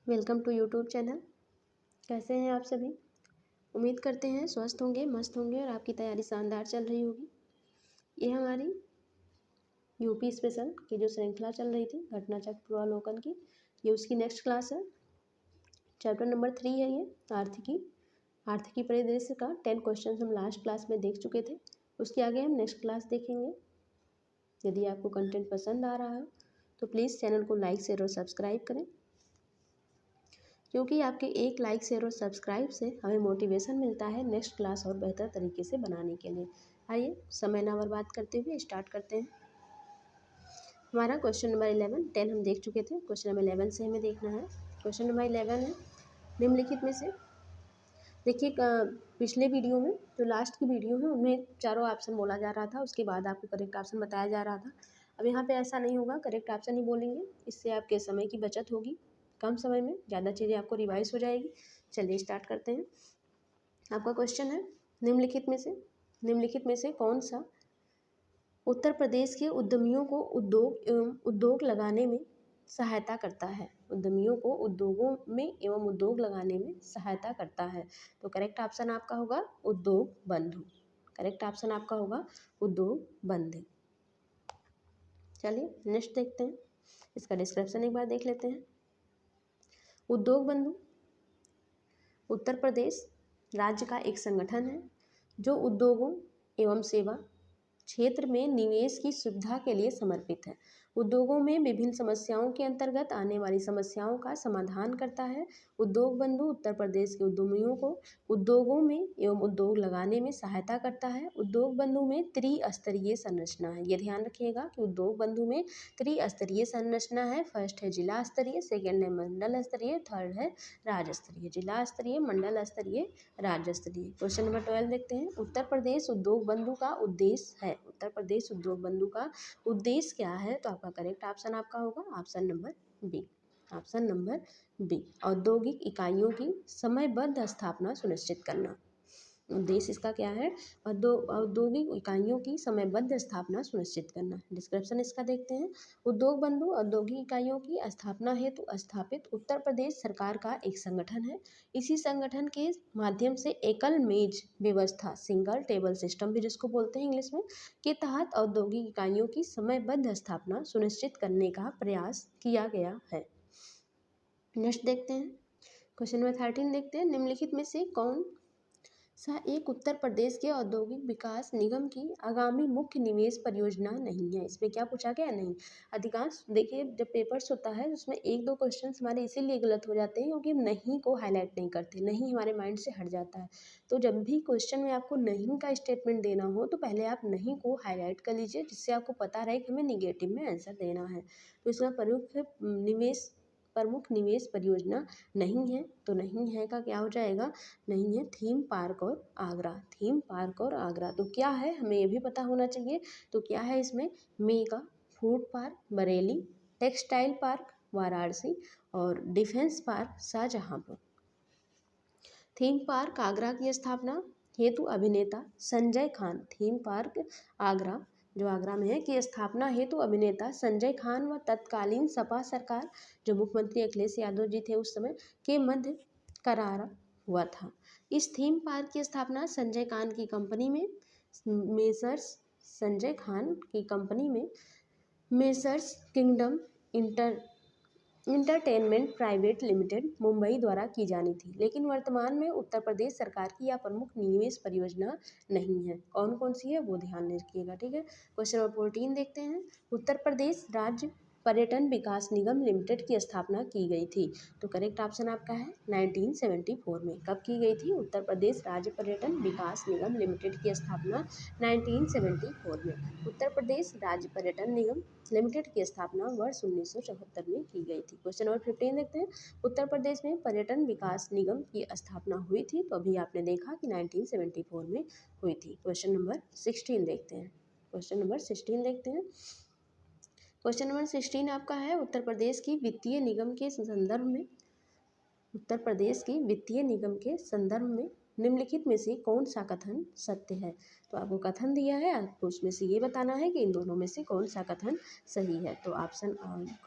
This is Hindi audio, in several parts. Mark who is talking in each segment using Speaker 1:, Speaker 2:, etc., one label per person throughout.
Speaker 1: Welcome to YouTube channel. कैसे हैं आप सभी? उम्मीद करते हैं स्वस्थ होंगे, मस्त होंगे और आपकी तैयारी शानदार चल रही होगी। ये हमारी यूपी स्पेशल की जो श्रृंखला चल रही थी घटना चक्र पूर्वावलोकन की, ये उसकी नेक्स्ट क्लास है। चैप्टर नंबर 3 है ये आर्थिकी परिदृश्य का 10 क्वेश्चन हम लास्ट क्लास में देख चुके थे। उसके आगे हम नेक्स्ट क्लास देखेंगे। यदि आपको कंटेंट पसंद आ रहा है तो प्लीज़ चैनल को लाइक शेयर और सब्सक्राइब करें, क्योंकि आपके एक लाइक शेयर और सब्सक्राइब से हमें मोटिवेशन मिलता है नेक्स्ट क्लास और बेहतर तरीके से बनाने के लिए। आइए समय ना बर्बाद करते हुए स्टार्ट करते हैं। हमारा क्वेश्चन नंबर 11 10 हम देख चुके थे। क्वेश्चन नंबर 11 से हमें देखना है। क्वेश्चन नंबर 11 है, निम्नलिखित में से देखिए, पिछले वीडियो में जो लास्ट की वीडियो है उनमें चारों ऑप्शन बोला जा रहा था, उसके बाद आपको करेक्ट ऑप्शन बताया जा रहा था। अब यहाँ पे ऐसा नहीं होगा, करेक्ट ऑप्शन ही बोलेंगे, इससे आपके समय की बचत होगी, कम समय में ज़्यादा चीज़ें आपको रिवाइज हो जाएगी। चलिए स्टार्ट करते हैं। आपका क्वेश्चन है, निम्नलिखित में से कौन सा उत्तर प्रदेश के उद्यमियों को उद्योग लगाने में सहायता करता है? उद्यमियों को उद्योगों में एवं उद्योग लगाने में सहायता करता है। तो करेक्ट ऑप्शन आपका होगा उद्योग बंधु। करेक्ट ऑप्शन आपका होगा उद्योग बंधु। चलिए नेक्स्ट देखते हैं, इसका डिस्क्रिप्शन एक बार देख लेते हैं। उद्योग बंधु उत्तर प्रदेश राज्य का एक संगठन है जो उद्योगों एवं सेवा क्षेत्र में निवेश की सुविधा के लिए समर्पित है। उद्योगों में विभिन्न समस्याओं के अंतर्गत आने वाली समस्याओं का समाधान करता है। उद्योग बंधु उत्तर प्रदेश के उद्यमियों को उद्योगों में एवं उद्योग लगाने में सहायता करता है। उद्योग बंधु में त्रिस्तरीय संरचना है, ये ध्यान रखिएगा कि उद्योग बंधु में त्रिस्तरीय संरचना है। फर्स्ट है जिला स्तरीय, सेकेंड है मंडल स्तरीय, थर्ड है राज्य स्तरीय। जिला स्तरीय, मंडल स्तरीय, राज्य स्तरीय। क्वेश्चन नंबर 12 देखते हैं। उत्तर प्रदेश उद्योग बंधु का उद्देश्य है। उत्तर प्रदेश उद्योग बंधु का उद्देश्य क्या है? तो आपका करेक्ट ऑप्शन आपका होगा option number B. Option number B, औद्योगिक इकाइयों की समयबद्ध स्थापना सुनिश्चित करना। उद्देश्य इसका क्या है? औद्योगिक इकाइयों की समयबद्ध स्थापना सुनिश्चित करना। डिस्क्रिप्शन इसका देखते हैं। उद्योग बंधु औद्योगिक इकाइयों की स्थापना हेतु स्थापित उत्तर प्रदेश सरकार का एक संगठन है। इसी संगठन के माध्यम से एकल मेज व्यवस्था, सिंगल टेबल सिस्टम भी जिसको बोलते हैं इंग्लिश में, के तहत औद्योगिक इकाइयों की समयबद्ध स्थापना सुनिश्चित करने का प्रयास किया गया है। नेक्स्ट देखते हैं, क्वेश्चन नंबर 13 देखते हैं। निम्नलिखित में से कौन सा एक उत्तर प्रदेश के औद्योगिक विकास निगम की आगामी मुख्य निवेश परियोजना नहीं है? इसमें क्या पूछा गया? नहीं। अधिकांश देखिए, जब पेपर्स होता है उसमें एक दो क्वेश्चन हमारे इसीलिए गलत हो जाते हैं क्योंकि हम नहीं को हाईलाइट नहीं करते, नहीं हमारे माइंड से हट जाता है। तो जब भी क्वेश्चन में आपको नहीं का स्टेटमेंट देना हो तो पहले आप नहीं को हाईलाइट कर लीजिए, जिससे आपको पता रहे कि हमें निगेटिव में आंसर देना है। तो इसमें प्रमुख निवेश परियोजना नहीं है, तो नहीं है का क्या हो जाएगा? नहीं है थीम पार्क और आगरा। थीम पार्क और आगरा तो क्या है, हमें ये भी पता होना चाहिए। तो क्या है इसमें? Mega food park Bareilly, textile park Varanasi और defence park Shahjahanpur. Theme park Agra की स्थापना हेतु अभिनेता संजय खान, थीम पार्क आगरा जो आगरा में है की स्थापना हेतु अभिनेता संजय खान व तत्कालीन सपा सरकार, जो मुख्यमंत्री अखिलेश यादव जी थे उस समय, के मध्य करार हुआ था। इस थीम पार्क की स्थापना संजय खान की कंपनी में messrs kingdom entertainment private limited Mumbai द्वारा की जानी थी, लेकिन वर्तमान में उत्तर प्रदेश सरकार की यह प्रमुख निवेश परियोजना नहीं है। कौन कौन सी है वो ध्यान रखिएगा, ठीक है। क्वेश्चन नंबर 14 देखते हैं। उत्तर प्रदेश राज्य पर्यटन विकास निगम लिमिटेड की स्थापना की गई थी। तो करेक्ट ऑप्शन आपका है 1974 में। कब की गई थी? उत्तर प्रदेश राज्य पर्यटन विकास निगम लिमिटेड की स्थापना 1974 में। उत्तर प्रदेश राज्य पर्यटन निगम लिमिटेड की स्थापना वर्ष 1974 में की गई थी। क्वेश्चन नंबर 15 देखते हैं। उत्तर प्रदेश में पर्यटन विकास निगम की स्थापना हुई थी, तो अभी आपने देखा कि 1974 में हुई थी। क्वेश्चन नंबर 16 देखते हैं। क्वेश्चन नंबर 16 देखते हैं। क्वेश्चन नंबर 16 आपका है, उत्तर प्रदेश की वित्तीय निगम के संदर्भ में निम्नलिखित में से कौन सा कथन सत्य है? तो आपको कथन दिया है, आपको उसमें से ये बताना है कि इन दोनों में से कौन सा कथन सही है। तो ऑप्शन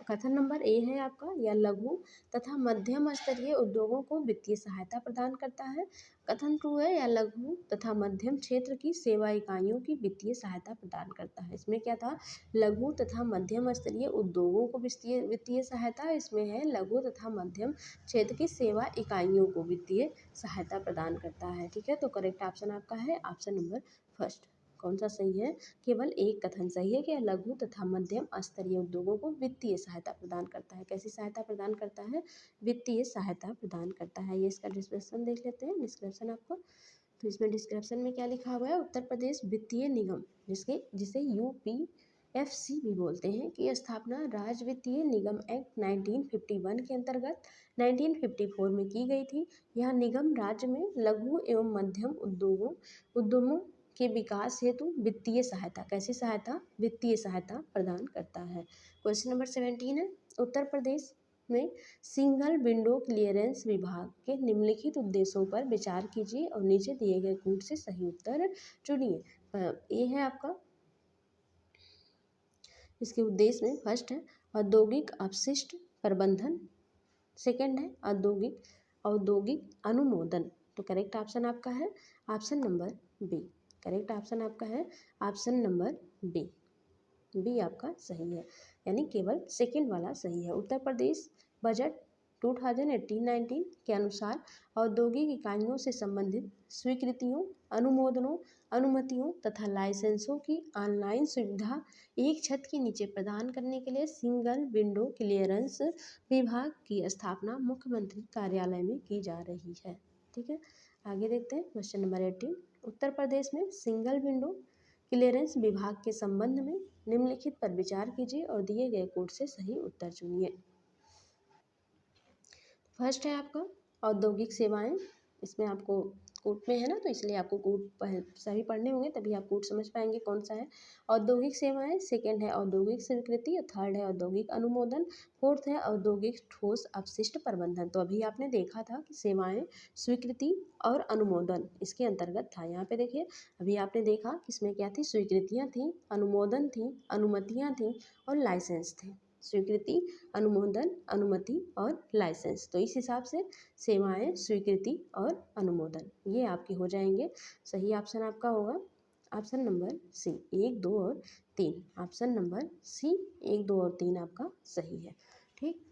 Speaker 1: कथन नंबर ए है आपका, या लघु तथा मध्यम स्तरीय उद्योगों को वित्तीय सहायता प्रदान करता है। कथन टू है, या लघु तथा मध्यम क्षेत्र की सेवा इकाइयों की वित्तीय सहायता प्रदान करता है। इसमें क्या था, लघु तथा मध्यम स्तरीय उद्योगों को वित्तीय वित्तीय सहायता, इसमें है लघु तथा मध्यम क्षेत्र की सेवा इकाइयों को वित्तीय सहायता प्रदान करता है। ठीक है, तो करेक्ट ऑप्शन आपका है ऑप्शन नंबर फर्स्ट। कौन सा सही है, केवल एक कथन सही है कि लघु तथा मध्यम स्तरीय उद्योगों को वित्तीय सहायता प्रदान करता है। कैसी सहायता प्रदान करता है, वित्तीय सहायता प्रदान करता है। ये इसका डिस्क्रिप्शन देख लेते हैं, डिस्क्रिप्शन आपको। तो इसमें डिस्क्रिप्शन में क्या लिखा हुआ है, उत्तर प्रदेश वित्तीय निगम जिसे UPFC भी बोलते हैं की स्थापना राज्य वित्तीय निगम एक्ट 1951 के अंतर्गत 1954 में की गई थी। यह निगम राज्य में लघु एवं मध्यम उद्यमों के विकास हेतु वित्तीय सहायता, कैसी सहायता, वित्तीय सहायता प्रदान करता है। क्वेश्चन नंबर 17 है, उत्तर प्रदेश में सिंगल विंडो क्लियरेंस विभाग के निम्नलिखित उद्देश्यों पर विचार कीजिए और नीचे दिए गए कूट से सही उत्तर चुनिए। ये है आपका, इसके उद्देश्य में फर्स्ट है औद्योगिक अपशिष्ट प्रबंधन, सेकंड है औद्योगिक अनुमोदन। तो करेक्ट ऑप्शन आपका है option number B. Correct option आपका है ऑप्शन नंबर बी। बी आपका सही है, यानी केवल सेकंड वाला सही है। उत्तर प्रदेश बजट 2018-19 के अनुसार औद्योगिक इकाइयों से संबंधित स्वीकृतियों, अनुमोदनों, अनुमतियों तथा लाइसेंसों की ऑनलाइन सुविधा एक छत के नीचे प्रदान करने के लिए सिंगल विंडो क्लियरेंस विभाग की स्थापना मुख्यमंत्री कार्यालय में की जा रही है। ठीक है, आगे देखते हैं क्वेश्चन नंबर 18। उत्तर प्रदेश में सिंगल विंडो क्लियरेंस विभाग के संबंध में निम्नलिखित पर विचार कीजिए और दिए गए कोड से सही उत्तर चुनिए। फर्स्ट है आपका औद्योगिक सेवाएं, इसमें आपको कोड में है ना, तो इसलिए आपको कोड सभी पढ़ने होंगे तभी आप कोड समझ पाएंगे कौन सा है। औद्योगिक सेवाएं, सेकंड है औद्योगिक स्वीकृति, थर्ड है औद्योगिक अनुमोदन, फोर्थ है औद्योगिक ठोस अपशिष्ट प्रबंधन। तो अभी आपने देखा था कि सेवाएं, स्वीकृति और अनुमोदन इसके अंतर्गत था। यहाँ पे देखिए, अभी आपने देखा कि इसमें क्या थी, स्वीकृतियाँ थी, अनुमोदन थी, अनुमतियाँ थी और लाइसेंस थे। स्वीकृति, अनुमोदन, अनुमति और लाइसेंस। तो इस हिसाब से सेवाएं, स्वीकृति और अनुमोदन ये आपके हो जाएंगे। सही ऑप्शन आपका होगा ऑप्शन नंबर सी, 1, 2 और 3। ऑप्शन नंबर सी 1, 2 और 3 आपका सही है। ठीक,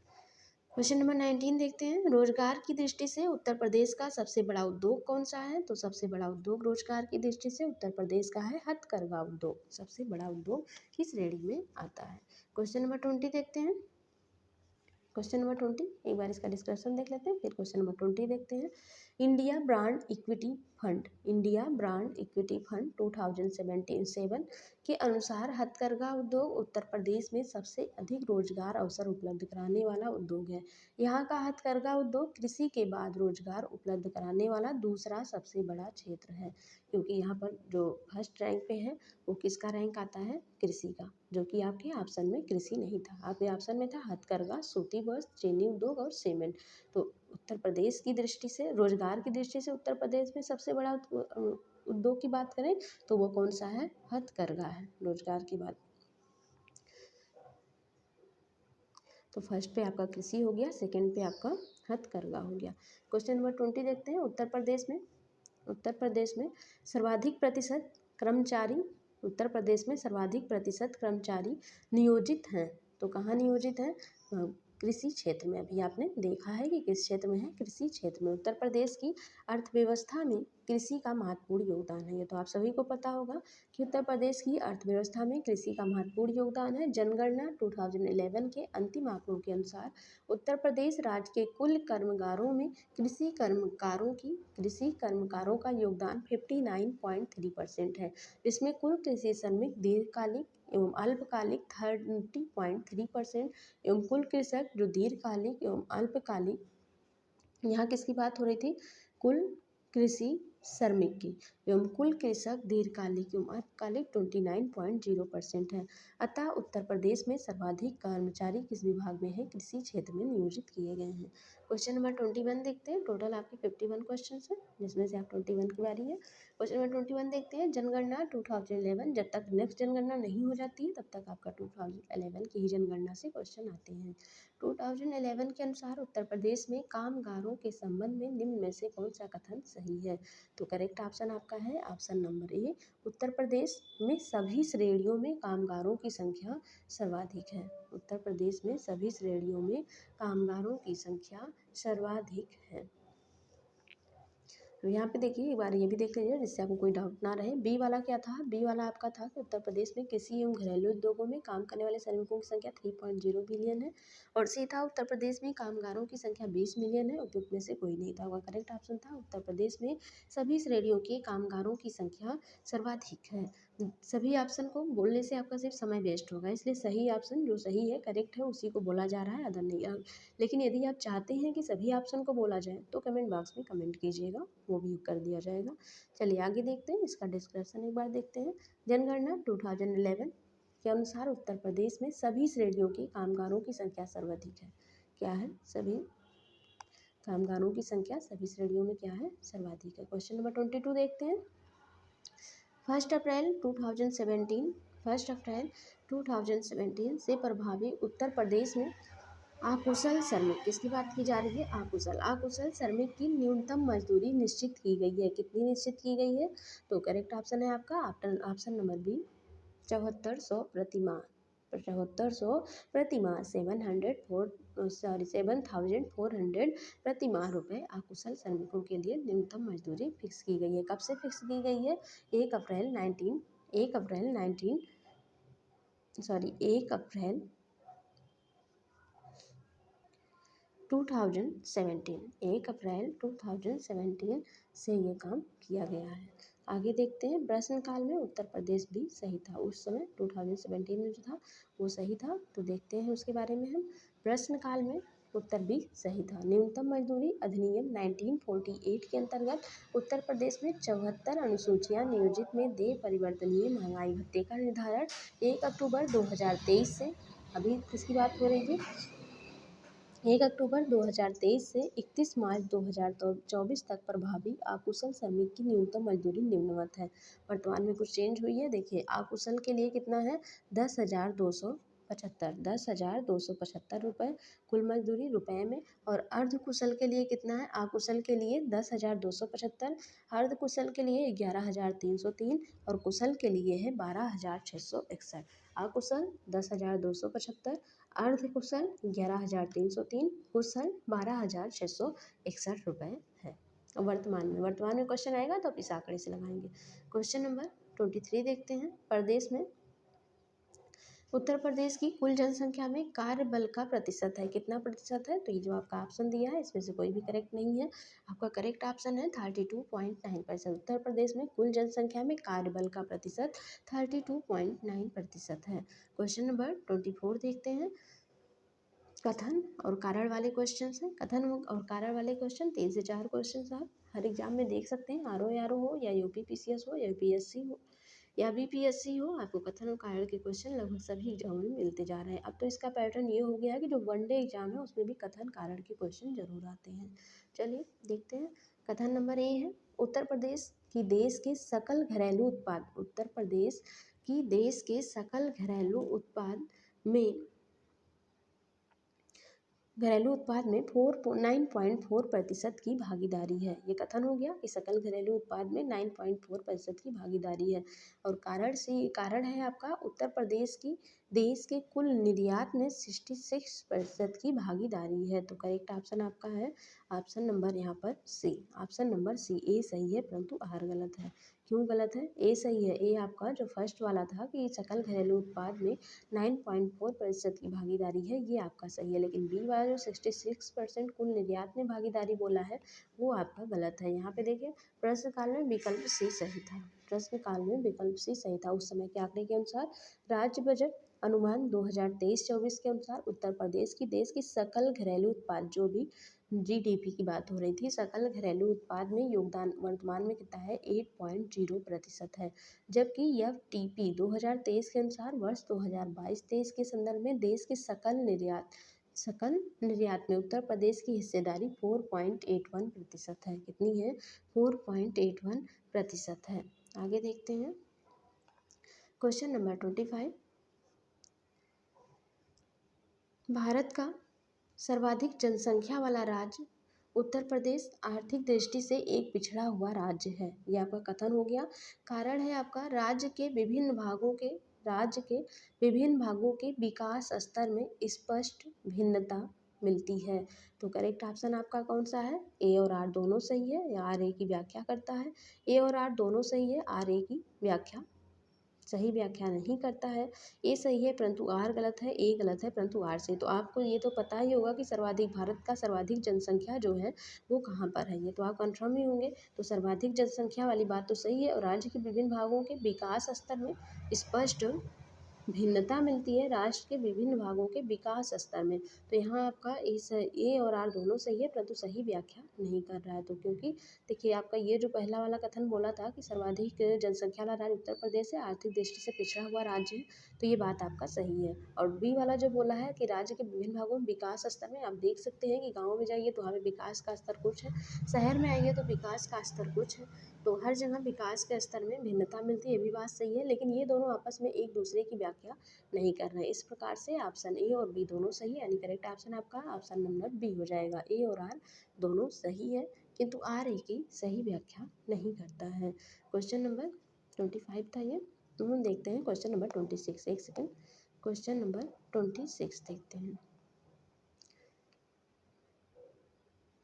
Speaker 1: क्वेश्चन नंबर 19 देखते हैं। रोजगार की दृष्टि से उत्तर प्रदेश का सबसे बड़ा उद्योग कौन सा है। तो सबसे बड़ा उद्योग रोजगार की दृष्टि से उत्तर प्रदेश का है हथकरघा उद्योग, सबसे बड़ा उद्योग किस श्रेणी में आता है। क्वेश्चन नंबर 20 देखते हैं। क्वेश्चन नंबर 20 एक बार इसका डिस्कशन देख लेते हैं, फिर क्वेश्चन नंबर 20 देखते हैं। India brand equity fund, India brand equity fund 2017 के अनुसार हथकरघा उद्योग उत्तर प्रदेश में सबसे अधिक रोजगार अवसर उपलब्ध कराने वाला उद्योग है। यहाँ का हथकरघा उद्योग कृषि के बाद रोजगार उपलब्ध कराने वाला दूसरा सबसे बड़ा क्षेत्र है, क्योंकि यहाँ पर जो फर्स्ट रैंक पे है वो किसका रैंक आता है, कृषि का, जो कि आपके ऑप्शन में कृषि नहीं था। आपके ऑप्शन में था हथकरघा, सूती वस्त्र, चीनी उद्योग और सीमेंट। तो उत्तर प्रदेश की दृष्टि से, रोजगार की दृष्टि से उत्तर प्रदेश में सबसे बड़ा उद्योग की बात करें तो वो कौन सा है, हथकरघा है। रोजगार की बात, तो फर्स्ट पे आपका कृषि हो गया, सेकंड पे आपका हथकरघा हो गया। क्वेश्चन नंबर 20 देखते हैं। उत्तर प्रदेश में सर्वाधिक प्रतिशत कर्मचारी, उत्तर प्रदेश में सर्वाधिक प्रतिशत कर्मचारी नियोजित हैं। तो कहाँ नियोजित हैं, कृषि क्षेत्र में। अभी आपने देखा है कि किस क्षेत्र में है, कृषि क्षेत्र में। उत्तर प्रदेश की अर्थव्यवस्था में कृषि का महत्वपूर्ण योगदान है। ये तो आप सभी को पता होगा कि उत्तर प्रदेश की अर्थव्यवस्था में कृषि का महत्वपूर्ण योगदान है। जनगणना 2011 के अंतिम आंकड़ों के अनुसार उत्तर प्रदेश राज्य के कुल कर्मगारों में कृषि कर्मकारों का योगदान 59.3% है, जिसमें कुल कृषि श्रमिक दीर्घकालिक एवं अल्पकालिक 30.3% एवं कुल कृषक जो दीर्घकालिक एवं अल्पकालिक, यहाँ किसकी बात हो रही थी, कुल कृषि श्रमिक की एवं कुल कृषक दीर्घकालिक एवं अल्पकालिक 29.0% है। अतः उत्तर प्रदेश में सर्वाधिक कर्मचारी किस विभाग में है? कृषि क्षेत्र में नियोजित किए गए हैं। क्वेश्चन नंबर 21 देखते हैं। टोटल आपके 51 क्वेश्चन है, जिसमें से आप 21 की बारी है। क्वेश्चन नंबर 21 देखते हैं। जनगणना 2011, जब तक नेक्स्ट जनगणना नहीं हो जाती है तब तक आपका 2011 की ही जनगणना से क्वेश्चन आते हैं। 2011 के अनुसार उत्तर प्रदेश में कामगारों के संबंध में निम्न में से कौन सा कथन सही है? तो करेक्ट ऑप्शन आपका है option number A. Uttar Pradesh में सभी श्रेणियों में कामगारों की संख्या सर्वाधिक है। उत्तर प्रदेश में सभी श्रेणियों में कामगारों की संख्या सर्वाधिक है। तो यहाँ पे देखिए एक बार ये भी देख लीजिए, जिससे आपको कोई डाउट ना रहे। बी वाला क्या था? बी वाला आपका था कि उत्तर प्रदेश में कृषि एवं घरेलू उद्योगों में काम करने वाले श्रमिकों की संख्या 3.0 बिलियन है। और सी था उत्तर प्रदेश में कामगारों की संख्या 20 मिलियन है। उपयुक्त में से कोई नहीं था। होगा करेक्ट ऑप्शन था उत्तर प्रदेश में सभी श्रेणियों के कामगारों की संख्या सर्वाधिक है। सभी ऑप्शन को बोलने से आपका सिर्फ समय वेस्ट होगा, इसलिए सही ऑप्शन जो सही है करेक्ट है उसी को बोला जा रहा है, अदर नहीं। लेकिन यदि आप चाहते हैं कि सभी ऑप्शन को बोला जाए तो कमेंट बॉक्स में कमेंट कीजिएगा, वो भी कर दिया जाएगा। चलिए आगे देखते हैं, इसका डिस्क्रिप्शन एक बार देखते हैं। जनगणना 2011 के अनुसार उत्तर प्रदेश में सभी श्रेणियों के कामगारों की संख्या सर्वाधिक है। क्या है? सभी कामगारों की संख्या सभी श्रेणियों में क्या है? सर्वाधिक है। क्वेश्चन नंबर 22 देखते हैं। 1 अप्रैल 2017 से प्रभावी उत्तर प्रदेश में अकुशल श्रमिक, किसकी बात की जा रही है? अकुशल श्रमिक की न्यूनतम मजदूरी निश्चित की गई है। कितनी निश्चित की गई है? तो करेक्ट ऑप्शन है आपका ऑप्शन नंबर बी 7400 प्रतिमाह। 7400 प्रतिमाह 7,400 प्रतिमाह रुपए अकुशल श्रमिकों के लिए न्यूनतम मजदूरी फिक्स की गई है। कब से फिक्स की गई है? 1 अप्रैल 2017 से ये काम किया गया है। आगे देखते हैं। प्रश्नकाल में उत्तर प्रदेश भी सही था। उस समय 2017 में जो था वो सही था। तो देखते हैं उसके बारे में हम। प्रश्नकाल में उत्तर भी सही था। न्यूनतम मजदूरी अधिनियम 1948 के अंतर्गत उत्तर प्रदेश में 74 अनुसूचियां नियोजित में देय परिवर्तनीय महंगाई भत्ते का निर्धारण 1 अक्टूबर 2023 से, अभी किसकी बात हो रही थी? 1 अक्टूबर 2023 से 31 मार्च 2024 तक प्रभावी अकुशल श्रमिक की न्यूनतम मजदूरी निम्नवत है। वर्तमान में कुछ चेंज हुई है। देखिए अकुशल के लिए कितना है? 10,275 रुपये कुल मजदूरी रुपए में। और अर्धकुशल के लिए कितना है? अकुशल के लिए 10,275, अर्धकुशल के लिए 11,303 और कुशल के लिए है 12,661। अकुशल 10,275, अर्धकुशल 11,303, कुशल 12,661 रुपये है। वर्तमान में क्वेश्चन आएगा तो आप इस आंकड़े से लगाएंगे। क्वेश्चन नंबर 23 देखते हैं। प्रदेश में उत्तर प्रदेश की कुल जनसंख्या में कार्य बल का प्रतिशत है, कितना प्रतिशत है? तो ये जो आपका ऑप्शन दिया है इसमें से कोई भी करेक्ट नहीं है। आपका करेक्ट ऑप्शन है 32.9%। उत्तर प्रदेश में कुल जनसंख्या में कार्य बल का प्रतिशत 32.9% है। क्वेश्चन नंबर 24 देखते हैं। कथन और कारण वाले क्वेश्चन हैं। कथन और कारण वाले क्वेश्चन 3 से 4 क्वेश्चन आप हर एग्जाम में देख सकते हैं। आरओ हो या यूपी पीसीएस हो या यूपीएससी हो या बीपीएससी हो, आपको कथन और कारण के क्वेश्चन लगभग सभी एग्जाम में मिलते जा रहे हैं। अब तो इसका पैटर्न ये हो गया है कि जो वनडे एग्जाम है उसमें भी कथन कारण के क्वेश्चन जरूर आते हैं। चलिए देखते हैं। कथन नंबर ए है, उत्तर प्रदेश की देश के सकल घरेलू उत्पाद, उत्तर प्रदेश की देश के सकल घरेलू उत्पाद में 9.4% की भागीदारी है। ये कथन हो गया कि सकल घरेलू उत्पाद में 9.4% की भागीदारी है। और कारण है आपका उत्तर प्रदेश की देश के कुल निर्यात में 66% की भागीदारी है। तो करेक्ट ऑप्शन आपका है ऑप्शन नंबर यहाँ पर सी, ऑप्शन नंबर सी। ए सही है परंतु आर गलत है। क्यों गलत है? ए सही है। ए आपका जो फर्स्ट वाला था कि सकल घरेलू उत्पाद में 9.4% की भागीदारी है, ये आपका सही है। लेकिन बी वाला जो 66% कुल निर्यात में भागीदारी बोला है वो आपका गलत है। यहाँ पे देखिए प्रश्नकाल में विकल्प सी सही था। प्रश्न काल में विकल्प सी सही था। उस समय के आंकड़े के अनुसार राज्य बजट अनुमान 2023-24 के अनुसार उत्तर प्रदेश की देश की सकल घरेलू उत्पाद, जो भी जीडीपी की बात हो रही थी, सकल घरेलू उत्पाद में योगदान वर्तमान में कितना है, 8.0% है। जबकि यह टीपी 2023 के अनुसार वर्ष 2022-23 के संदर्भ में देश के सकल निर्यात में उत्तर प्रदेश की हिस्सेदारी 4.81% है। कितनी है, 4.81% है। आगे देखते हैं क्वेश्चन नंबर 25। भारत का सर्वाधिक जनसंख्या वाला राज्य उत्तर प्रदेश आर्थिक दृष्टि से एक पिछड़ा हुआ राज्य है। यह आपका कथन हो गया। कारण है आपका राज्य के विभिन्न भागों के विकास स्तर में स्पष्ट भिन्नता मिलती है। तो करेक्ट ऑप्शन आपका कौन सा है, ए और आर दोनों सही है, या आर ए की व्याख्या करता है। ए और आर दोनों सही है, आर ए की व्याख्या सही व्याख्या नहीं करता है। ए सही है परंतु आर गलत है, ए गलत है परंतु आर सही। तो आपको ये तो पता ही होगा कि भारत का सर्वाधिक जनसंख्या जो है वो कहाँ पर है, ये तो आप कंफर्म ही होंगे। तो सर्वाधिक जनसंख्या वाली बात तो सही है, और राज्य के विभिन्न भागों के विकास स्तर में स्पष्ट भिन्नता मिलती है, राष्ट्र के विभिन्न भागों के विकास स्तर में। तो यहाँ आपका ए और आर दोनों सही है परंतु सही व्याख्या नहीं कर रहा है। तो क्योंकि देखिए आपका ये जो पहला वाला कथन बोला था कि सर्वाधिक जनसंख्या वाला राज्य उत्तर प्रदेश है, आर्थिक दृष्टि से पिछड़ा हुआ राज्य है, तो ये बात आपका सही है। और बी वाला जो बोला है कि राज्य के विभिन्न भागों में विकास स्तर में, आप देख सकते हैं कि गाँव में जाइए तो वहाँ पे विकास का स्तर कुछ है, शहर में आइए तो विकास का स्तर कुछ है। तो हर जगह विकास के स्तर में भिन्नता मिलती है, ये भी बात सही है, लेकिन ये दोनों आपस में एक दूसरे की व्याख्या नहीं कर रहे हैं। इस प्रकार से ऑप्शन ए और बी दोनों सही है, यानी करेक्ट ऑप्शन आपका ऑप्शन नंबर बी हो जाएगा। ए और आर दोनों सही है किंतु आर ए की सही व्याख्या नहीं करता है। क्वेश्चन नंबर 25 था ये। तो हम देखते हैं क्वेश्चन नंबर 26। एक सेकेंड, क्वेश्चन नंबर 26 देखते हैं।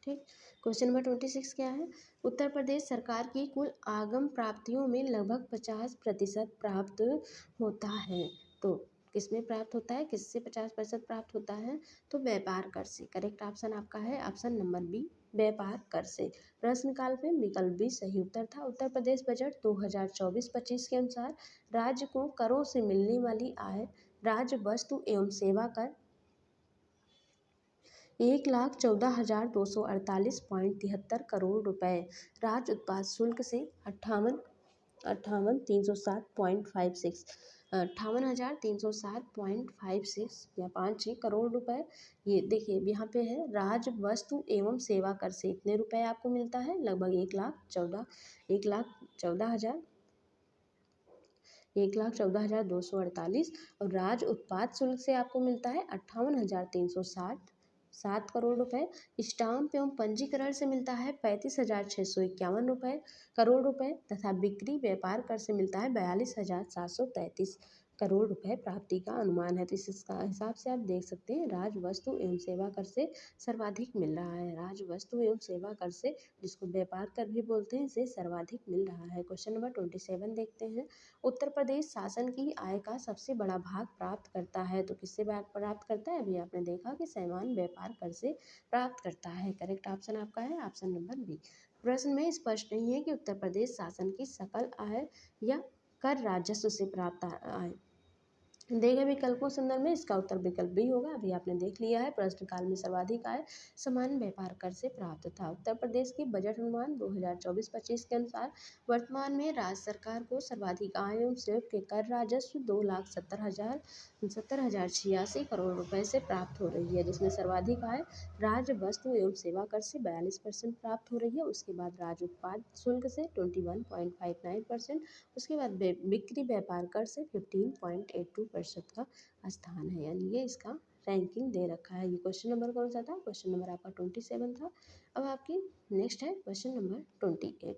Speaker 1: ठीक, क्वेश्चन नंबर 26 क्या है, उत्तर प्रदेश सरकार की कुल आगम प्राप्तियों में लगभग 50% प्राप्त होता है। तो किसमें प्राप्त होता है, किससे 50% प्राप्त होता है, तो व्यापार कर से। करेक्ट ऑप्शन आपका है ऑप्शन नंबर बी, व्यापार कर से। प्रश्न काल में विकल्प बी सही उत्तर था। उत्तर प्रदेश बजट 2024-25 के अनुसार राज्य को करों से मिलने वाली आय, राज्य वस्तु एवं सेवा कर 1,14,248.73 करोड़ रुपए, राज्य उत्पाद शुल्क से 58,307.56 या 56 करोड़ रुपए। ये देखिए यहाँ पे है, राज्य वस्तु एवं सेवा कर से इतने रुपए आपको मिलता है, लगभग 1,14,248, और राज्य उत्पाद शुल्क से आपको मिलता है 58,307 करोड़ रुपए। स्टाम्प एवं पंजीकरण से मिलता है 35,651 करोड़ रुपए, तथा बिक्री व्यापार कर से मिलता है 42,733 करोड़ रुपए प्राप्ति का अनुमान है। तो इसका हिसाब से आप देख सकते हैं राज्य वस्तु एवं सेवा कर से सर्वाधिक मिल रहा है। राज्य वस्तु एवं सेवा कर से, जिसको व्यापार कर भी बोलते हैं, इसे सर्वाधिक मिल रहा है। क्वेश्चन नंबर 27 देखते हैं। उत्तर प्रदेश शासन की आय का सबसे बड़ा भाग प्राप्त करता है। तो किससे प्राप्त करता है, अभी आपने देखा कि सामान व्यापार कर से प्राप्त करता है। करेक्ट ऑप्शन आपका है ऑप्शन नंबर बी। प्रश्न में स्पष्ट नहीं है कि उत्तर प्रदेश शासन की सकल आय या कर राजस्व से प्राप्त आय दिए गए विकल्पों संदर्भ में इसका उत्तर विकल्प बी होगा। अभी आपने देख लिया है, प्रश्नकाल में सर्वाधिक आय सामान्य व्यापार कर से प्राप्त था। उत्तर प्रदेश की बजट अनुमान 2024-25 के अनुसार वर्तमान में राज्य सरकार को सर्वाधिक आय एवं सेवक के कर राजस्व 2,70,086 करोड़ रुपए से प्राप्त हो रही है, जिसमें सर्वाधिक आय राज्य वस्तु एवं सेवा कर से 42% प्राप्त हो रही है। उसके बाद राज्य उत्पाद शुल्क से 21.59%, उसके बाद बिक्री व्यापार कर से 15.82% का स्थान है, यानी ये इसका रैंकिंग दे रखा है। ये क्वेश्चन नंबर कौन सा था, क्वेश्चन नंबर आपका 27 था। अब आपकी नेक्स्ट है क्वेश्चन नंबर 28।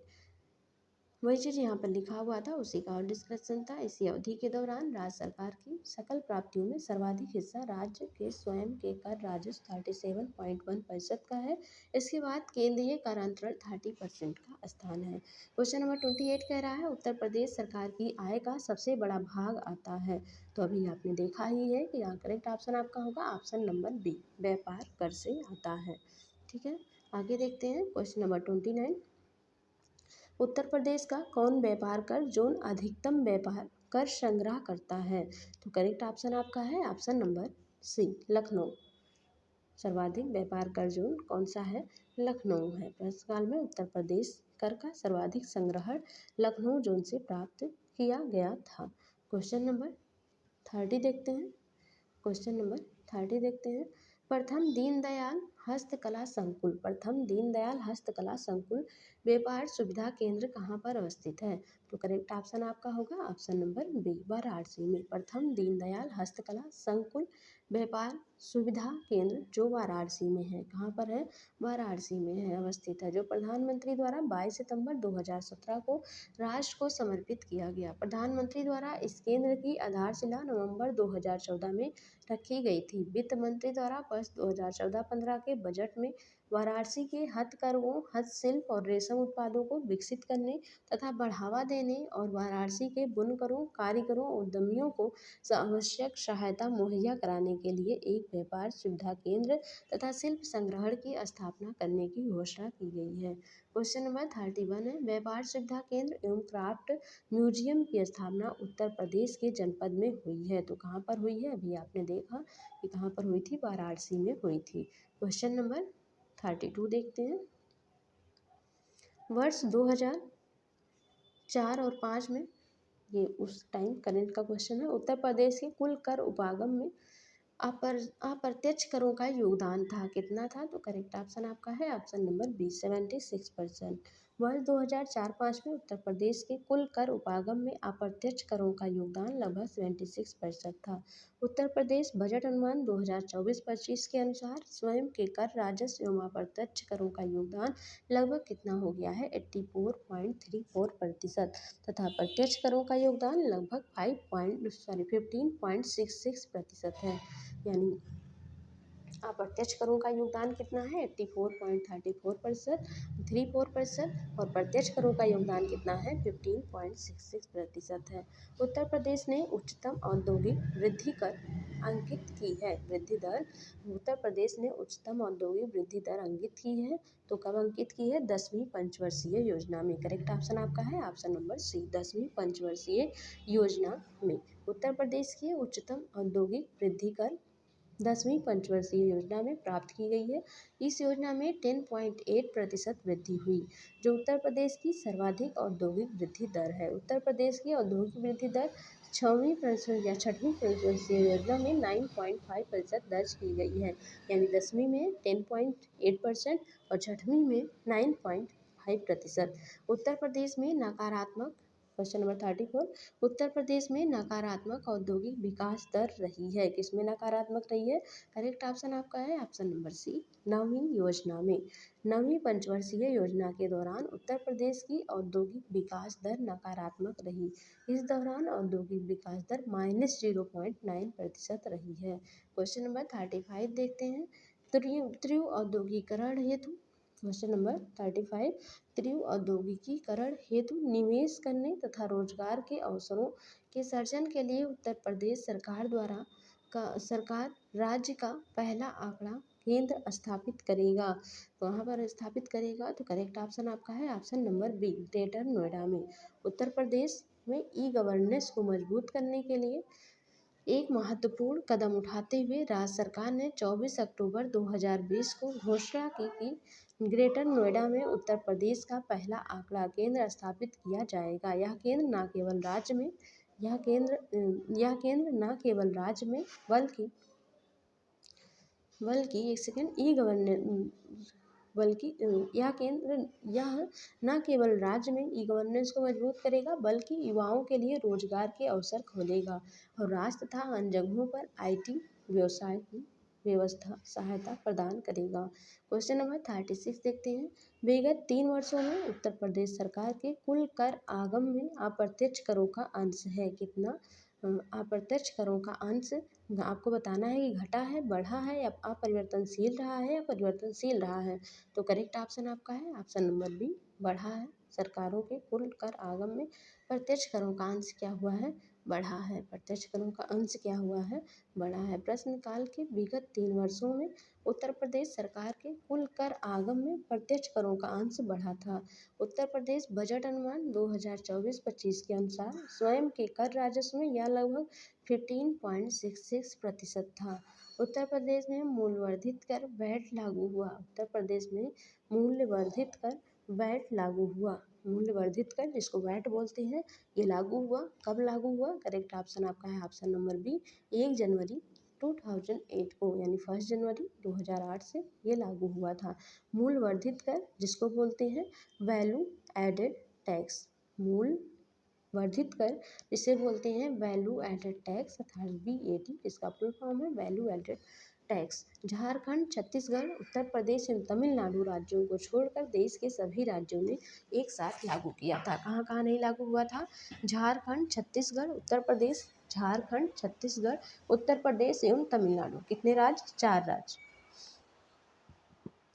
Speaker 1: वही चीज़ यहाँ पर लिखा हुआ था, उसी का और डिस्कशन था। इसी अवधि के दौरान राज्य सरकार की सकल प्राप्तियों में सर्वाधिक हिस्सा राज्य के स्वयं के कर राजस्व 37.1% का है। इसके बाद केंद्रीय कर अंतरण 30% का स्थान है। क्वेश्चन नंबर 28 कह रहा है, उत्तर प्रदेश सरकार की आय का सबसे बड़ा भाग आता है। तो अभी आपने देखा ही है कि यहाँ करेक्ट ऑप्शन आपका होगा ऑप्शन नंबर बी, व्यापार कर से आता है। ठीक है, आगे देखते हैं क्वेश्चन नंबर 29। उत्तर प्रदेश का कौन व्यापार कर जोन अधिकतम व्यापार कर संग्रह करता है? तो करेक्ट ऑप्शन आपका है ऑप्शन नंबर सी, लखनऊ। सर्वाधिक व्यापार कर जोन कौन सा है? लखनऊ है। प्रश्नकाल में उत्तर प्रदेश कर का सर्वाधिक संग्रहण लखनऊ जोन से प्राप्त किया गया था। क्वेश्चन नंबर 30 देखते हैं। क्वेश्चन नंबर 30 देखते हैं। प्रथम दीनदयाल हस्तकला संकुल, प्रथम दीनदयाल हस्तकला संकुल व्यापार सुविधा केंद्र कहाँ पर अवस्थित है? तो करेक्ट ऑप्शन आपका होगा ऑप्शन नंबर बी, वाराणसी में। प्रथम दीनदयाल हस्तकला संकुल व्यापार सुविधा केंद्र जो वाराणसी में है, कहाँ पर है? वाराणसी में है, अवस्थित है। जो प्रधानमंत्री द्वारा 22 सितंबर 2017 को राष्ट्र को समर्पित किया गया। प्रधानमंत्री द्वारा इस केंद्र की आधारशिला नवंबर 2014 में रखी गई थी। वित्त मंत्री द्वारा वर्ष 2014-15 के बजट में वाराणसी के हथकरघों, हस्तशिल्प और रेशम उत्पादों को विकसित करने तथा बढ़ावा देने और वाराणसी के बुनकरों, कारीगरों, उद्यमियों को आवश्यक सहायता मुहैया कराने के लिए एक व्यापार सुविधा केंद्र तथा शिल्प संग्रहण की स्थापना करने की घोषणा की गई है। क्वेश्चन नंबर 31 है। व्यापार सुविधा केंद्र एवं क्राफ्ट म्यूजियम की स्थापना उत्तर प्रदेश के जनपद में हुई है। तो कहाँ पर हुई है? अभी आपने देखा कि कहाँ पर हुई थी, वाराणसी में हुई थी। क्वेश्चन नंबर 32 देखते हैं। वर्ष 2004 और 5 में, ये उस टाइम करंट का क्वेश्चन है, उत्तर प्रदेश के कुल कर उपागम में अप्रत्यक्ष करों का योगदान था, कितना था? तो करेक्ट ऑप्शन आपका है ऑप्शन नंबर बी, 76%। वर्ष 2004-5 में उत्तर प्रदेश के कुल कर उपागम में अप्रत्यक्ष करों का योगदान लगभग 76% था। उत्तर प्रदेश बजट अनुमान 2024-25 के अनुसार स्वयं के कर राजस्व एवं अप्रत्यक्ष करों का योगदान लगभग कितना हो गया है? 84.34% तथा प्रत्यक्ष करों का योगदान लगभग 15.66% है। यानी अप्रत्यक्ष करों का योगदान कितना है? 84.34% और प्रत्यक्ष करों का योगदान कितना है? 15.66% है। उत्तर प्रदेश ने उच्चतम औद्योगिक वृद्धि कर अंकित की है, वृद्धि दर। उत्तर प्रदेश ने उच्चतम औद्योगिक वृद्धि दर अंकित की है, तो कब अंकित की है? 10वीं पंचवर्षीय योजना में। करेक्ट ऑप्शन आपका है ऑप्शन नंबर सी, 10वीं पंचवर्षीय योजना में उत्तर प्रदेश की उच्चतम औद्योगिक वृद्धि कर 10वीं पंचवर्षीय योजना में प्राप्त की गई है। इस योजना में 10.8% वृद्धि हुई, जो उत्तर प्रदेश की सर्वाधिक औद्योगिक वृद्धि दर है। उत्तर प्रदेश की औद्योगिक वृद्धि दर 6वीं पंचवर्षीय योजना में 9.5% दर्ज की गई है। यानी 10वीं में 10.8% और 6वीं में 9.5%। उत्तर प्रदेश में नकारात्मक, क्वेश्चन नंबर 34, उत्तर प्रदेश में नकारात्मक औद्योगिक विकास दर रही है। किसमें नकारात्मक रही है? करेक्ट ऑप्शन आपका है ऑप्शन नंबर सी, 9वीं योजना में। 9वीं पंचवर्षीय योजना के दौरान उत्तर प्रदेश की औद्योगिक विकास दर नकारात्मक रही। इस दौरान औद्योगिक विकास दर -0.9% रही है। क्वेश्चन नंबर 35 देखते हैं। तीव्र औद्योगिकरण हेतु, क्वेश्चन नंबर 35, तीव्र औद्योगिकीकरण हेतु निवेश करने तथा रोजगार के अवसरों के सृजन के लिए उत्तर प्रदेश सरकार राज्य का पहला आंकड़ा केंद्र स्थापित करेगा। वहाँ पर स्थापित करेगा, तो करेक्ट ऑप्शन आपका है option number B, greater Noida में। उत्तर प्रदेश में ई गवर्नेंस को मजबूत करने के लिए एक महत्वपूर्ण कदम उठाते हुए राज्य सरकार ने 24 अक्टूबर 2020 को घोषणा की कि ग्रेटर नोएडा में उत्तर प्रदेश का पहला आंकड़ा केंद्र स्थापित किया जाएगा। यह केंद्र न केवल राज्य में यह न केवल राज्य में ई गवर्नेंस को मजबूत करेगा, बल्कि युवाओं के लिए रोजगार के अवसर खोलेगा और राज्य तथा अन्य जगहों पर IT व्यवसाय की व्यवस्था सहायता प्रदान करेगा। क्वेश्चन नंबर 36 देखते हैं। विगत 3 वर्षों में उत्तर प्रदेश सरकार के कुल कर आगम में अप्रत्यक्ष करों का अंश है, कितना? अप्रत्यक्ष करों का अंश आपको बताना है कि घटा है, बढ़ा है, या अपरिवर्तनशील रहा है या परिवर्तनशील रहा है। तो करेक्ट ऑप्शन आपका है ऑप्शन नंबर बी, बढ़ा है। सरकारों के कुल कर आगम में प्रत्यक्ष करों का अंश क्या हुआ है? बढ़ा है। प्रत्यक्ष करों का अंश क्या हुआ है? बढ़ा है। प्रश्नकाल के विगत 3 वर्षों में उत्तर प्रदेश सरकार के कुल कर आगम में प्रत्यक्ष करों का अंश बढ़ा था। उत्तर प्रदेश बजट अनुमान 2024-25 के अनुसार स्वयं के कर राजस्व में यह लगभग 15.66% था। उत्तर प्रदेश में मूल्यवर्धित कर वैट लागू हुआ। उत्तर प्रदेश में मूल्यवर्धित कर वैट लागू हुआ। मूल्यवर्धित कर जिसको वैट बोलते हैं, ये लागू हुआ। कब लागू हुआ? करेक्ट ऑप्शन आपका है ऑप्शन नंबर बी, 1 जनवरी 2008 को, यानी 1 जनवरी 2008 से ये लागू हुआ था। मूल्यवर्धित कर जिसको बोलते हैं वैल्यू एडेड टैक्स। मूल वर्धित कर जिसे बोलते हैं वैल्यू एडेड टैक्स अर्थात VAT, इसका फुल फॉर्म है value added tax. Jharkhand, Chhattisgarh, Uttar Pradesh एवं तमिलनाडु राज्यों को छोड़कर देश के सभी राज्यों ने एक साथ लागू किया था। कहाँ कहाँ नहीं लागू हुआ था? झारखंड, छत्तीसगढ़, उत्तर प्रदेश, झारखंड, छत्तीसगढ़, उत्तर प्रदेश एवं तमिलनाडु। कितने राज्य? 4 राज्य।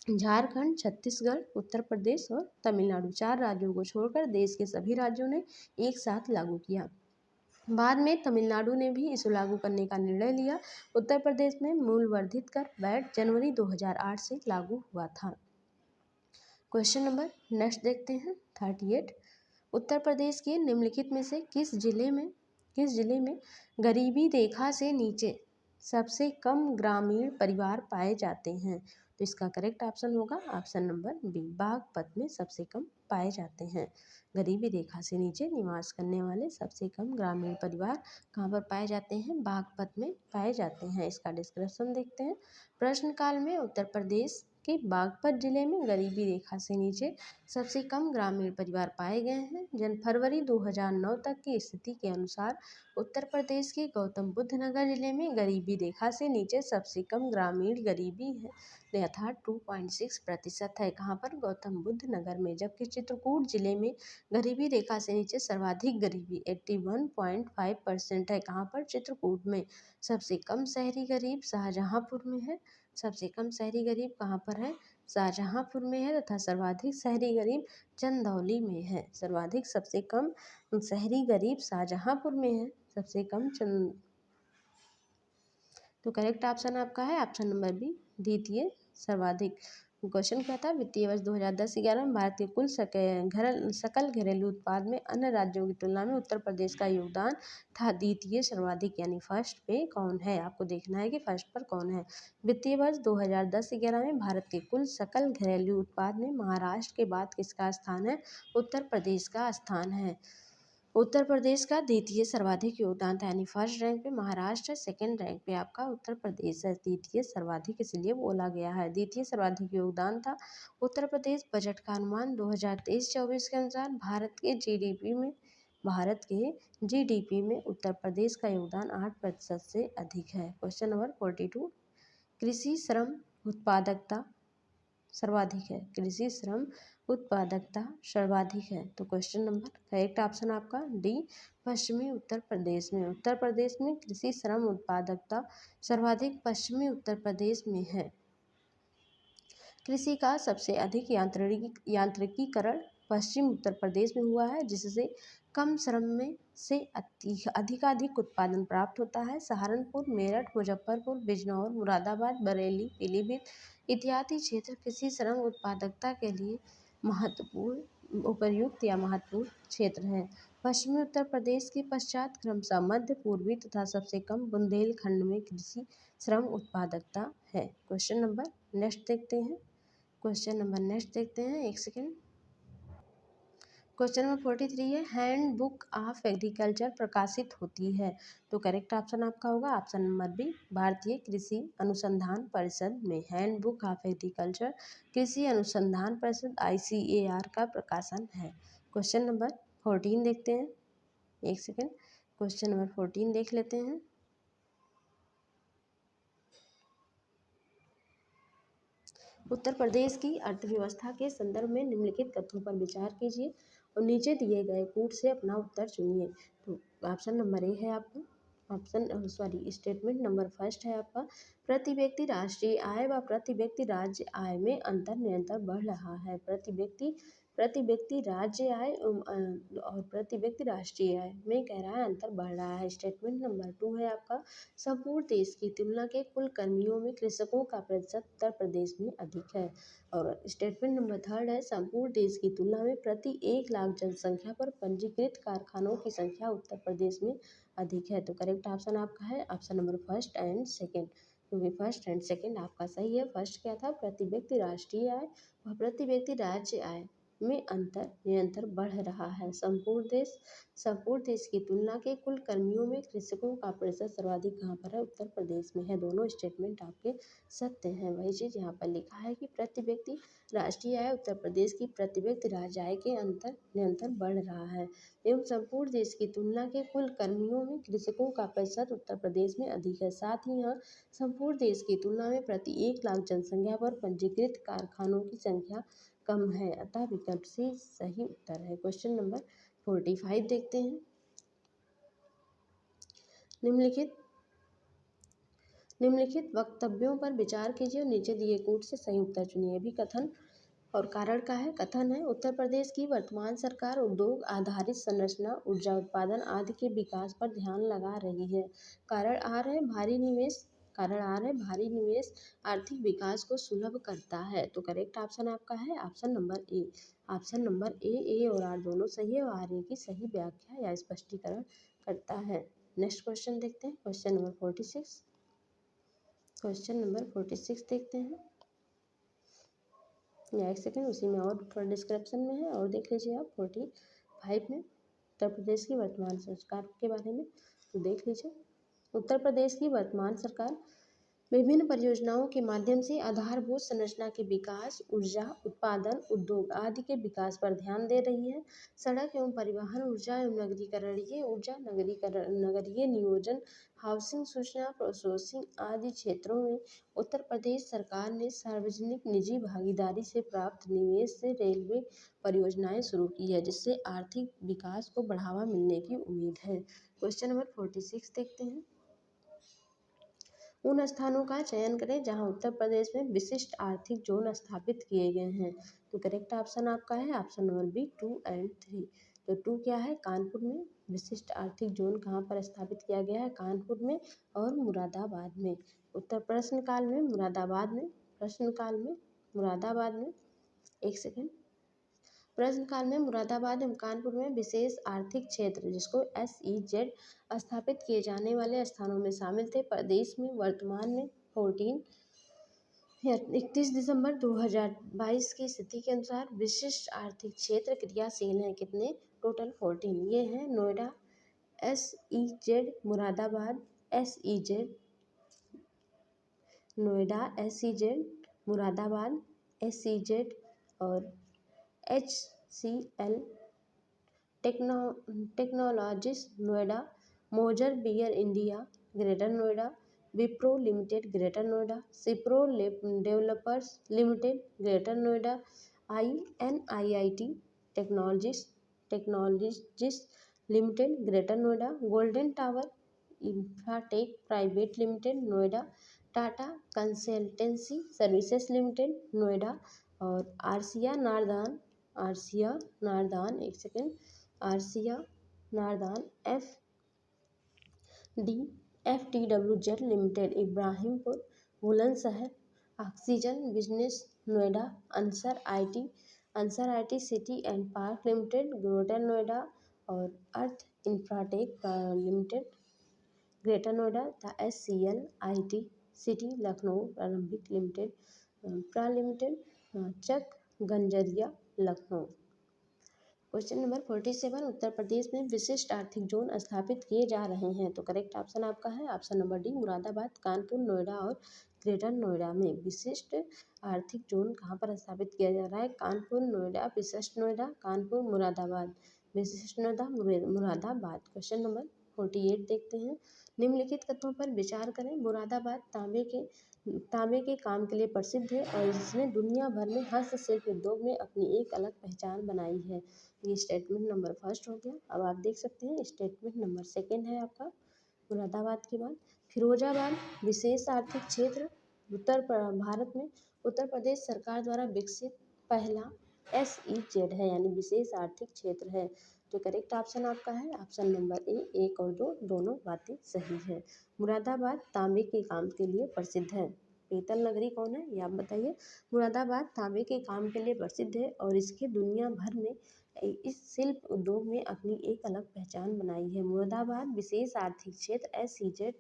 Speaker 1: झारखंड, छत्तीसगढ़, उत्तर प्रदेश और तमिलनाडु, 4 राज्यों को छोड़कर देश के सभी राज्यों ने एक साथ लागू किया। बाद में तमिलनाडु ने भी इसे लागू करने का निर्णय लिया। उत्तर प्रदेश में मूल्यवर्धित कर वैट जनवरी 2008 से लागू हुआ था। क्वेश्चन नंबर नेक्स्ट देखते हैं 38। उत्तर प्रदेश के निम्नलिखित में से किस जिले में गरीबी रेखा से नीचे सबसे कम ग्रामीण परिवार पाए जाते हैं? तो इसका करेक्ट ऑप्शन होगा ऑप्शन नंबर बी, बागपत में सबसे कम पाए जाते हैं। गरीबी रेखा से नीचे निवास करने वाले सबसे कम ग्रामीण परिवार कहाँ पर पाए जाते हैं? बागपत में पाए जाते हैं। इसका डिस्क्रिप्शन देखते हैं। प्रश्नकाल में उत्तर प्रदेश के बागपत जिले में गरीबी रेखा से नीचे सबसे कम ग्रामीण परिवार पाए गए हैं। फरवरी 2009 तक की स्थिति के अनुसार उत्तर प्रदेश के गौतम बुद्ध नगर जिले में गरीबी रेखा से नीचे सबसे कम ग्रामीण गरीबी है अर्थात 2.6% है। कहाँ पर? गौतम बुद्ध नगर में। जबकि चित्रकूट जिले में गरीबी रेखा से नीचे सर्वाधिक गरीबी 81.5% है। कहाँ पर? चित्रकूट में। सबसे कम शहरी गरीब शाहजहांपुर में है। सबसे कम शहरी गरीब कहाँ पर है? शाहजहांपुर में है तथा सर्वाधिक शहरी गरीब चंदौली में है। सर्वाधिक सबसे कम शहरी गरीब शाहजहांपुर में है, सबसे कम तो करेक्ट ऑप्शन आपका है ऑप्शन नंबर बी, द्वितीय सर्वाधिक। क्वेश्चन क्या था? वित्तीय वर्ष 2010-11 में भारत के कुल सकल घरेलू उत्पाद में अन्य राज्यों की तुलना में उत्तर प्रदेश का योगदान था द्वितीय सर्वाधिक, यानी फर्स्ट पे कौन है? आपको देखना है कि फर्स्ट पर कौन है। वित्तीय वर्ष 2010-11 में भारत के कुल सकल घरेलू उत्पाद में महाराष्ट्र के बाद किसका स्थान है? उत्तर प्रदेश का स्थान है। उत्तर प्रदेश का द्वितीय सर्वाधिक योगदान था, यानी फर्स्ट रैंक पे महाराष्ट्र है, सेकंड रैंक पे आपका उत्तर प्रदेश है। द्वितीय सर्वाधिक इसलिए बोला गया है। द्वितीय सर्वाधिक योगदान था। उत्तर प्रदेश बजट का अनुमान 2023-24 के अनुसार भारत के जीडीपी में उत्तर प्रदेश का योगदान 8% से अधिक है। Question number 42। कृषि श्रम उत्पादकता सर्वाधिक है। कृषि श्रम उत्पादकता सर्वाधिक है। तो क्वेश्चन नंबर करेक्ट ऑप्शन आपका डी, पश्चिमी उत्तर प्रदेश में। उत्तर प्रदेश में कृषि श्रम उत्पादकता सर्वाधिक पश्चिमी उत्तर प्रदेश में है। कृषि का सबसे अधिक यांत्रिकीकरण पश्चिम उत्तर प्रदेश में हुआ है, जिससे कम श्रम में से अधिकाधिक उत्पादन प्राप्त होता है। सहारनपुर, मेरठ, मुजफ्फरपुर, बिजनौर, मुरादाबाद, बरेली, पीलीभीत इत्यादि क्षेत्र कृषि श्रम उत्पादकता के लिए उपयुक्त या महत्वपूर्ण क्षेत्र हैं। पश्चिमी उत्तर प्रदेश के पश्चात क्रमशः मध्य पूर्वी तथा सबसे कम बुंदेलखंड में कृषि श्रम उत्पादकता है। क्वेश्चन नंबर नेक्स्ट देखते हैं। एक सेकेंड। क्वेश्चन नंबर 43 है, हैंड बुक ऑफ एग्रीकल्चर प्रकाशित होती है। तो करेक्ट ऑप्शन आपका होगा ऑप्शन नंबर बी, भारतीय कृषि अनुसंधान परिषद में। हैंड बुक ऑफ एग्रीकल्चर कृषि अनुसंधान परिषद ICAR का प्रकाशन है। क्वेश्चन नंबर 14 देखते हैं। एक सेकेंड, क्वेश्चन नंबर 14 देख लेते हैं। उत्तर प्रदेश की अर्थव्यवस्था के संदर्भ में निम्नलिखित तथ्यों पर विचार कीजिए और नीचे दिए गए कूट से अपना उत्तर चुनिए। तो ऑप्शन नंबर ए है आपका स्टेटमेंट नंबर फर्स्ट है आपका, प्रति व्यक्ति राष्ट्रीय आय व प्रति व्यक्ति राज्य आय में अंतर निरंतर बढ़ रहा है। प्रति व्यक्ति राज्य आय और प्रति व्यक्ति राष्ट्रीय आय में कह रहा है अंतर बढ़ रहा है। स्टेटमेंट नंबर 2 है आपका, संपूर्ण देश की तुलना के कुल कर्मियों में कृषकों का प्रतिशत उत्तर प्रदेश में अधिक है। और स्टेटमेंट नंबर 3 है, संपूर्ण देश की तुलना में प्रति 1 लाख जनसंख्या पर पंजीकृत कारखानों की संख्या उत्तर प्रदेश में अधिक है। तो करेक्ट ऑप्शन आपका है option number first and second, क्योंकि फर्स्ट एंड सेकेंड आपका सही है। फर्स्ट क्या था, प्रति व्यक्ति राष्ट्रीय आय व प्रति व्यक्ति राज्य आय में अंतर निरंतर बढ़ रहा है। संपूर्ण देश की तुलना के कुल कर्मियों में कृषकों का प्रतिशत सर्वाधिक कहाँ पर है, उत्तर प्रदेश में है। दोनों स्टेटमेंट आपके सत्य हैं। वही चीज़ यहाँ पर लिखा है कि प्रति व्यक्ति राष्ट्रीय आय उत्तर प्रदेश की प्रति व्यक्ति राज्य आय के अंतर निरंतर बढ़ रहा है एवं संपूर्ण देश की तुलना के कुल कर्मियों में कृषकों का प्रतिशत उत्तर प्रदेश में अधिक है। साथ ही यहाँ संपूर्ण देश की तुलना में प्रति 1 लाख जनसंख्या पर पंजीकृत कारखानों की संख्या कम है, अतः विकल्प सी सही उत्तर है। क्वेश्चन नंबर 45 देखते हैं। निम्नलिखित वक्तव्यों पर विचार कीजिए और नीचे दिए कोट से सही उत्तर चुनिए। भी कथन और कारण का है। कथन है, उत्तर प्रदेश की वर्तमान सरकार उद्योग आधारित संरचना, ऊर्जा उत्पादन आदि के विकास पर ध्यान लगा रही है। कारण आर है, भारी निवेश आर्थिक विकास को सुलभ करता है। तो करेक्ट ऑप्शन आपका है option number A. Option number A और आर दोनों सही है और आर ए की सही व्याख्या या स्पष्टीकरण करता है। नेक्स्ट क्वेश्चन देखते हैं, क्वेश्चन नंबर 46। क्वेश्चन नंबर 46 देखते हैं, या एक सेकेंड, उसी में और थोड़ा डिस्क्रिप्शन में है और देख लीजिए आप 45 में उत्तर प्रदेश की वर्तमान सरकार के बारे में। तो देख लीजिए, उत्तर प्रदेश की वर्तमान सरकार विभिन्न परियोजनाओं के माध्यम से आधारभूत संरचना के विकास, ऊर्जा उत्पादन, उद्योग आदि के विकास पर ध्यान दे रही है। सड़क एवं परिवहन, ऊर्जा एवं नगरीय नियोजन, हाउसिंग, सूचना प्रोसेसिंग आदि क्षेत्रों में उत्तर प्रदेश सरकार ने सार्वजनिक निजी भागीदारी से प्राप्त निवेश से रेलवे परियोजनाएं शुरू की है, जिससे आर्थिक विकास को बढ़ावा मिलने की उम्मीद है। क्वेश्चन नंबर 46 देखते हैं। उन स्थानों का चयन करें जहां उत्तर प्रदेश में विशिष्ट आर्थिक जोन स्थापित किए गए हैं। तो करेक्ट ऑप्शन आपका है ऑप्शन नंबर बी 2 एंड 3। तो 2 क्या है, कानपुर में विशिष्ट आर्थिक जोन कहाँ पर स्थापित किया गया है, कानपुर में और मुरादाबाद में। उत्तर प्रश्नकाल में मुरादाबाद में एक सेकेंड, प्रश्नकाल में मुरादाबाद एवं कानपुर में विशेष आर्थिक क्षेत्र जिसको SEZ स्थापित किए जाने वाले स्थानों में शामिल थे। प्रदेश में वर्तमान में 31 दिसंबर 2022 की स्थिति के अनुसार विशिष्ट आर्थिक क्षेत्र क्रियाशील हैं। कितने, टोटल 14। ये हैं नोएडा, SEZ मुरादाबाद, मुरादाबाद, SEZ और HCL technologies Noida, Moser Baer India Greater Noida, Wipro limited Greater Noida, सिप्रो developers limited Greater Noida, INIIT technologies limited Greater Noida, golden tower infratech private limited Noida, Tata consultancy services limited Noida और Arshiya northern FTWZ limited Ibrahimpur Bulandshahr, oxygen business Noida, Ansal IT city and park limited Greater Noida और earth infratech limited Greater Noida, SCL IT city Lucknow प्रारंभिक लिमिटेड चक गंजरिया लखनऊ। क्वेश्चन नंबर 47, उत्तर प्रदेश में विशिष्ट आर्थिक जोन स्थापित किए जा रहे हैं। तो करेक्ट ऑप्शन आपका है option number D, Moradabad, Kanpur, Noida और ग्रेटर नोएडा में विशिष्ट आर्थिक जोन कहाँ पर स्थापित किया जा रहा है, कानपुर, नोएडा, विशिष्ट नोएडा, कानपुर, मुरादाबाद, विशिष्ट नोएडा, मुरादाबाद। क्वेश्चन नंबर 48 देखते हैं। निम्नलिखित कथनों पर विचार करें। मुरादाबाद तांबे के काम के लिए प्रसिद्ध है और इसने दुनिया भर में हस्तशिल्प उद्योग में अपनी एक अलग पहचान बनाई है। ये स्टेटमेंट नंबर फर्स्ट हो गया। अब आप देख सकते हैं स्टेटमेंट नंबर सेकंड है आपका मुरादाबाद के बाद। फिरोजाबाद विशेष आर्थिक क्षेत्र भारत में उत्तर प्रदेश सरकार द्वारा विकसित पहला SEZ है, यानी विशेष आर्थिक क्षेत्र है। तो करेक्ट ऑप्शन आपका है ऑप्शन नंबर ए, 1 और 2 दोनों बातें सही है। मुरादाबाद तांबे के काम के लिए प्रसिद्ध है। पीतल नगरी कौन है, ये आप बताइए। मुरादाबाद तांबे के काम के लिए प्रसिद्ध है और इसके दुनिया भर में इस शिल्प उद्योग में अपनी एक अलग पहचान बनाई है। मुरादाबाद विशेष आर्थिक क्षेत्र SEZ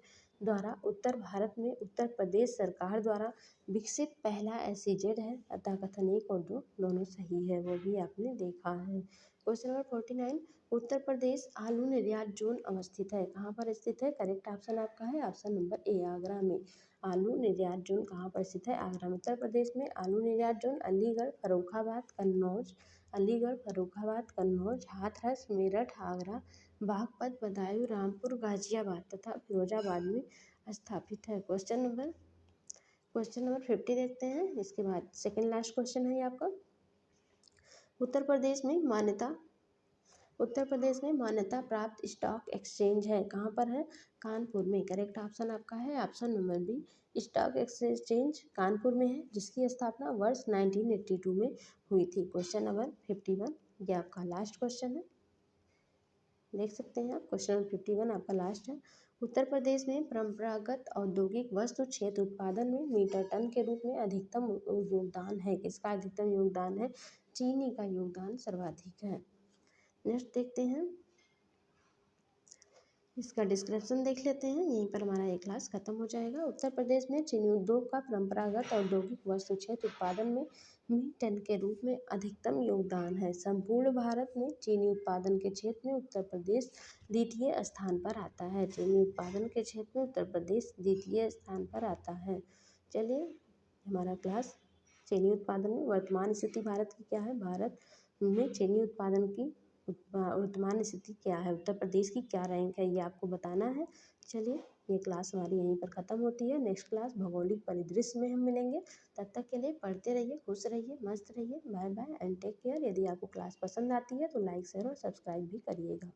Speaker 1: द्वारा उत्तर भारत में उत्तर प्रदेश सरकार द्वारा विकसित पहला SEZ है। अतः कथन 1 और 2 दोनों सही है, वो भी आपने देखा है। क्वेश्चन नंबर 49, उत्तर प्रदेश आलू निर्यात जोन अवस्थित है, कहाँ पर स्थित है? करेक्ट ऑप्शन आपका है ऑप्शन नंबर ए, आगरा में। आलू निर्यात जोन कहाँ पर स्थित है? आगरा में। उत्तर प्रदेश में आलू निर्यात जोन अलीगढ़, फर्रुखाबाद, कन्नौज, अलीगढ़, फर्रुखाबाद, कन्नौज, हाथरस, मेरठ, आगरा, बागपत, बदायूं, रामपुर, गाजियाबाद तथा फिरोजाबाद में स्थापित है। क्वेश्चन नंबर 50 देखते हैं। इसके बाद सेकंड लास्ट क्वेश्चन है ये आपका। उत्तर प्रदेश में मान्यता प्राप्त स्टॉक एक्सचेंज है, कहाँ पर है? कानपुर में। करेक्ट ऑप्शन आपका है option number B, stock exchange Kanpur में है, जिसकी स्थापना वर्ष 1982 में हुई थी। क्वेश्चन नंबर 51 ये आपका लास्ट क्वेश्चन है, देख सकते हैं आप। क्वेश्चन नंबर 51 आपका लास्ट है। उत्तर प्रदेश में परंपरागत औद्योगिक वस्तु क्षेत्र उत्पादन में मीटर टन के रूप में अधिकतम योगदान है, किसका अधिकतम योगदान है? चीनी का योगदान सर्वाधिक है। नेक्स्ट देखते हैं, इसका डिस्क्रिप्शन देख लेते हैं, यहीं पर हमारा ये क्लास खत्म हो जाएगा। उत्तर प्रदेश में चीनी उद्योग का परंपरागत औद्योगिक वस्तु क्षेत्र उत्पादन में टन के रूप में अधिकतम योगदान है। संपूर्ण भारत में चीनी उत्पादन के क्षेत्र में उत्तर प्रदेश द्वितीय स्थान पर आता है। चीनी उत्पादन के क्षेत्र में उत्तर प्रदेश द्वितीय स्थान पर आता है। चलिए, हमारा क्लास चीनी उत्पादन में वर्तमान स्थिति भारत की क्या है, भारत में चीनी उत्पादन की वर्तमान स्थिति क्या है, उत्तर प्रदेश की क्या रैंक है, ये आपको बताना है। चलिए, ये क्लास हमारी यहीं पर ख़त्म होती है। नेक्स्ट क्लास भौगोलिक परिदृश्य में हम मिलेंगे। तब तक के लिए पढ़ते रहिए, खुश रहिए, मस्त रहिए। Bye bye and take care. यदि आपको क्लास पसंद आती है तो लाइक शेयर और सब्सक्राइब भी करिएगा।